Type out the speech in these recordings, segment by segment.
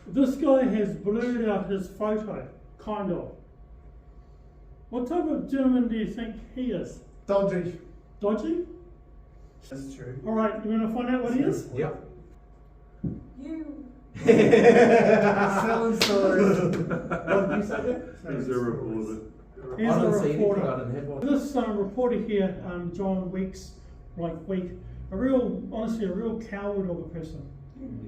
This guy has blurred out his photo, kind of. What type of gentleman do you think he is? Dodgy. Dodgy? That's true. Alright, you want to find out what he is? Yep. You. Selling stories. What did you say there? He's a reporter. He's I a didn't see anything, reporter. I didn't have one. This reporter here, John Weeks, honestly, a real coward of a person.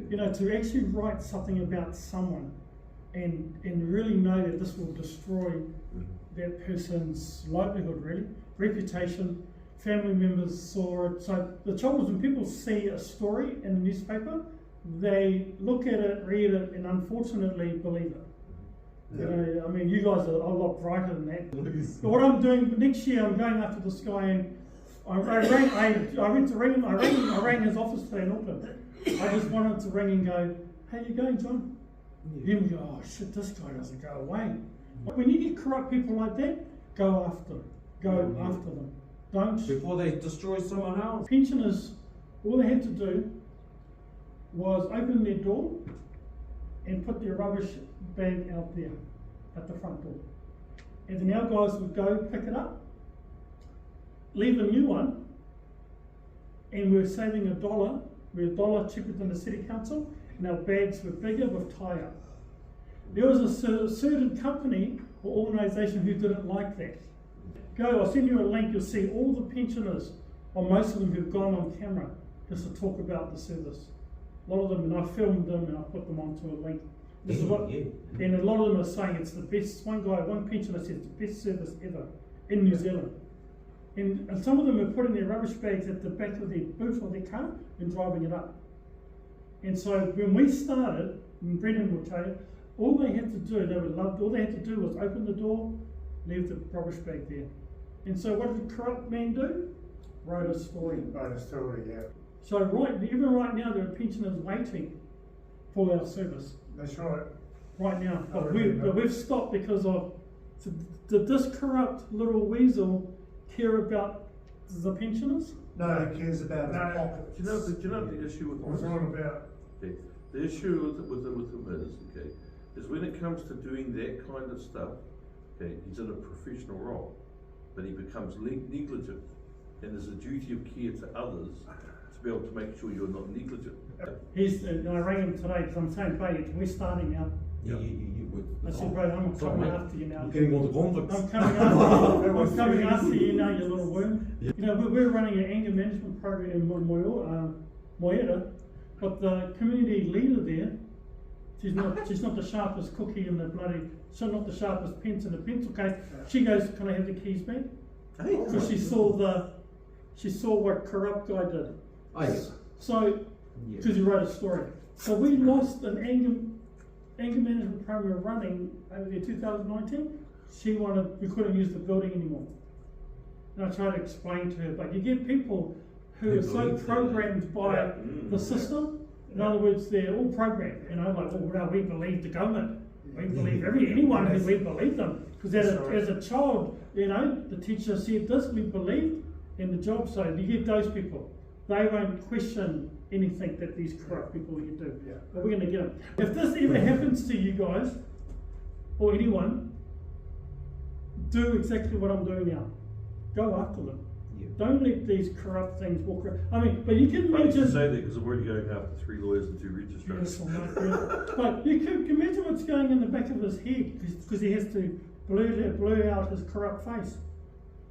You know, to actually write something about someone and really know that this will destroy that person's livelihood, really, reputation. Family members saw it. So the trouble is when people see a story in a newspaper, they look at it, read it, and unfortunately believe it. You know, I mean, you guys are a lot brighter than that. But what I'm doing next year, I'm going after this guy, and I rang his office today in Auckland. I just wanted to ring and go, "How you going, John?" Him go, "Oh shit, this guy doesn't go away." When you get corrupt people like that, go after them. Go after them. Don't. Before they destroy someone else. Pensioners, all they had to do was open their door and put their rubbish bag out there at the front door. And then our guys would go pick it up, leave a new one, and we're saving $1. We're $1 cheaper than the city council, and our bags were bigger with tie-up. There was a certain company or organisation who didn't like that. Go, I'll send you a link, you'll see all the pensioners, or most of them who've gone on camera just to talk about the service. A lot of them, and I filmed them and I put them onto a link. This is what, and a lot of them are saying it's the best. One pensioner says it's the best service ever in New Zealand. And some of them are putting their rubbish bags at the back of their boot or their car and driving it up. And so when we started, and Brendan will tell you, all they had to do, all they had to do was open the door, leave the rubbish bag there. And so what did the corrupt man do? Wrote a story. Yeah. So even right now there are pensioners waiting for our service. That's right. Right now. I But remember. we've stopped because of, did this corrupt little weasel care about the pensioners? No, he cares about his Do pockets. you know the issue with What's this? all about? Okay. The issue with him is when it comes to doing that kind of stuff, okay, he's in a professional role, but he becomes negligent, and there's a duty of care to others to be able to make sure you're not negligent. I rang him today because I'm saying, "Babe, we're starting now." I said, "Bro, I'm coming after you now. You're getting all the convicts. I'm coming after you. I'm coming after you now, you little worm." Yeah. You know, we're running an anger management program in Moera, but the community leader there, she's not the sharpest cookie in the bloody, she's not the sharpest pence in the pencil case. She goes, "Can I have the keys back?" Because she saw what corrupt guy did. Oh, yes. So, because he wrote a story. So we lost an anger management program running over there 2019. We couldn't use the building anymore. And I tried to explain to her, but you get people who are so programmed by the system. In other words, they're all programmed, like, "Oh, no, we believe the government. We believe anyone who we believe them." Because as a child, the teacher said this, we believed in the job. So you get those people. They won't question anything that these corrupt people here do. Yeah. But we're going to get them. If this ever happens to you guys, or anyone, do exactly what I'm doing now. Go after them. Yeah. Don't let these corrupt things walk around. I mean, but you can imagine. say that because I'm already going after 3 lawyers and 2 registrars. Beautiful, mate, beautiful. But you can imagine what's going in the back of his head because he has to blur out his corrupt face.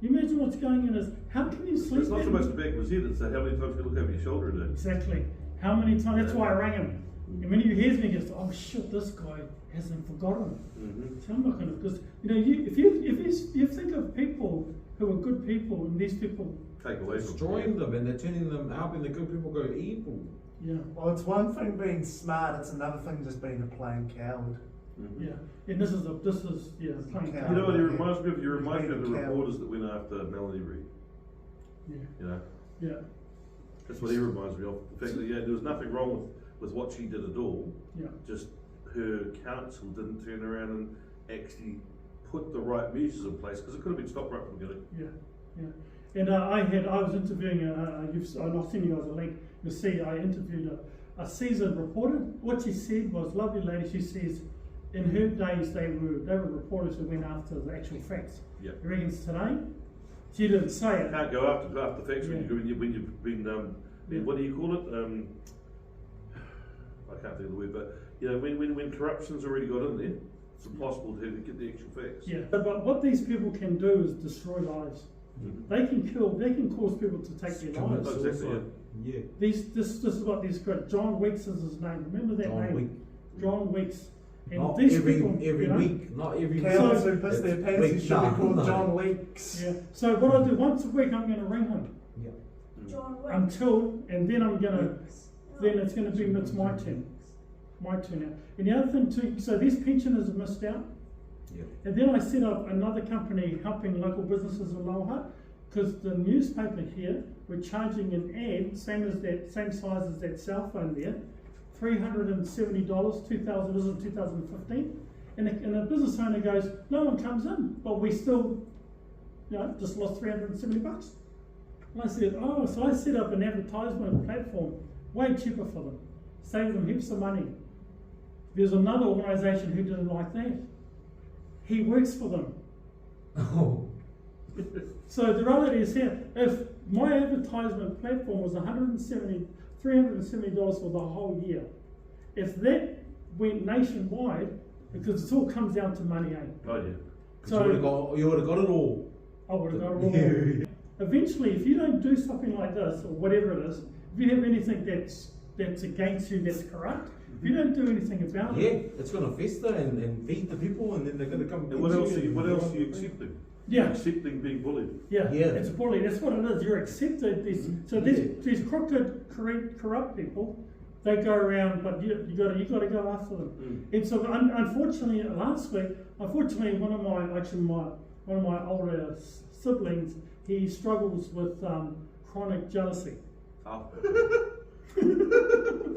You imagine what's going in his. How can you sleep? It's not so much the back of his head, it's how many times you look over your shoulder a day. Exactly. How many times? That's why I rang him. And when he hears me, he goes, "Oh shit, this guy hasn't forgotten." So I'm not going to, because if you think of people who are good people, and these people Take away from Destroying them, and they're turning them, helping the good people go evil. Yeah. Well, it's one thing being smart, it's another thing just being a plain coward. Yeah. And this is plain Yeah. You know what he coward. reminds me of? You remind me of the Being a coward. reporters that went after Melanie Reid. Yeah. You know, Yeah. that's what he reminds me of. The fact that there was nothing wrong with what she did at all. Yeah. Just her council didn't turn around and actually put the right measures in place because it could have been stopped right from the beginning. Yeah. Yeah. And I was interviewing. And I'll send you guys a link. You'll see I interviewed a seasoned reporter. What she said was, lovely lady, she says, in her days they were reporters who went after the actual facts. Yeah. You reckon today? She didn't say it. Can't go after facts Yeah. when you've been what do you call it? I can't think of the word, but you know when corruption's already got in there, it's impossible to get the actual facts. Yeah, but what these people can do is destroy lives. Mhm. They can kill. They can cause people to take their Commit lives. Exactly, Yeah. This is what these guys. John Weeks is his name. Remember that John name? Week. John Weeks. And Not these every people, every you know, week, not every Cows week. who piss their It's pants, he week, should be nah, called no. John Leaks. Yeah. So what I do once a week, I'm going to ring him Yeah. John Wick. until, and then I'm going to. Then it's going to be it's my turn. My turn now. And the other thing too. So these pensioners have missed out. Yeah. And then I set up another company helping local businesses in Lower because the newspaper here, we're charging an ad, same size as that cell phone there, $370, 2000, this is 2015. And a business owner goes, no one comes in, but we still, just lost $370. And I said, oh, so I set up an advertisement platform, way cheaper for them, save them heaps of money. There's another organisation who didn't like that. He works for them. Oh. So the reality is here, if my advertisement platform was $370 for the whole year, if that went nationwide, because it all comes down to money, eh? Oh yeah. So you would have got it all. I would have got it all. Eventually, if you don't do something like this, or whatever it is, if you have anything that's against you, that's corrupt, if you don't do anything about Yeah, it, it's going to fester and feed the people, and then they're going to come. And what else are you accepting? yeah. Accepting being bullied. Yeah, Yeah. it's bullying. That's what it is. You're accepted. So these crooked, corrupt people, they go around, but you got to go after them. And so, unfortunately, last week, one of my older siblings, he struggles with chronic jealousy. Oh.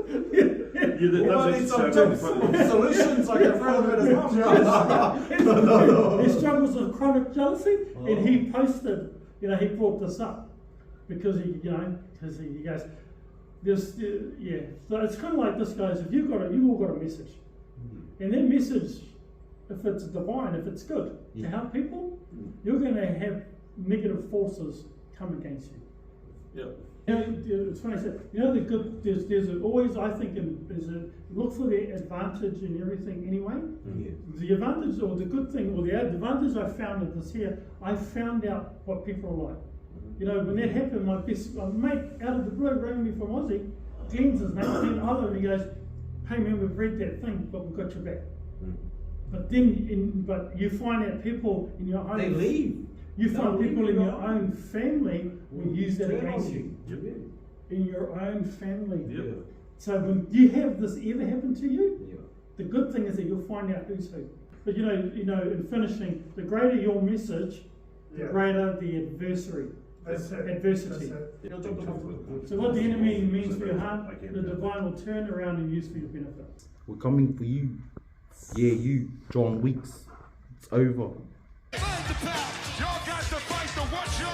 Well, I need some solutions I can throw them at his mum. He struggles with chronic jealousy, and he posted, he brought this up because he goes, this, So it's kind of like this, guys. If you all got a message, and that message, if it's divine, if it's good to help people, you're going to have negative forces come against you. Yeah. It's funny I said, the good, there's always, I think, look for the advantage in everything anyway. Yeah. The advantage, or the good thing, or the advantage I found at this here, I found out what people are like. When that happened, my mate out of the blue rang me from Aussie, Scnz his name, Glenn Oliver, and he goes, hey man, we've read that thing, but we've got your back. But then, but you find out people in your own... They leave. You find people in your own family will use that Turn against on you. Yeah. In your own family. Yeah. So when you have this ever happen to you, Yeah. the good thing is that you'll find out who's who. But in finishing, the greater your message, the greater the adversity. That's it. Adversity. That's it. Your job to comfort. So what the enemy means for your harm, the divine will turn around and use for your benefit. We're coming for you. Yeah, you, John Weeks. It's over. Y'all got to fight to watch your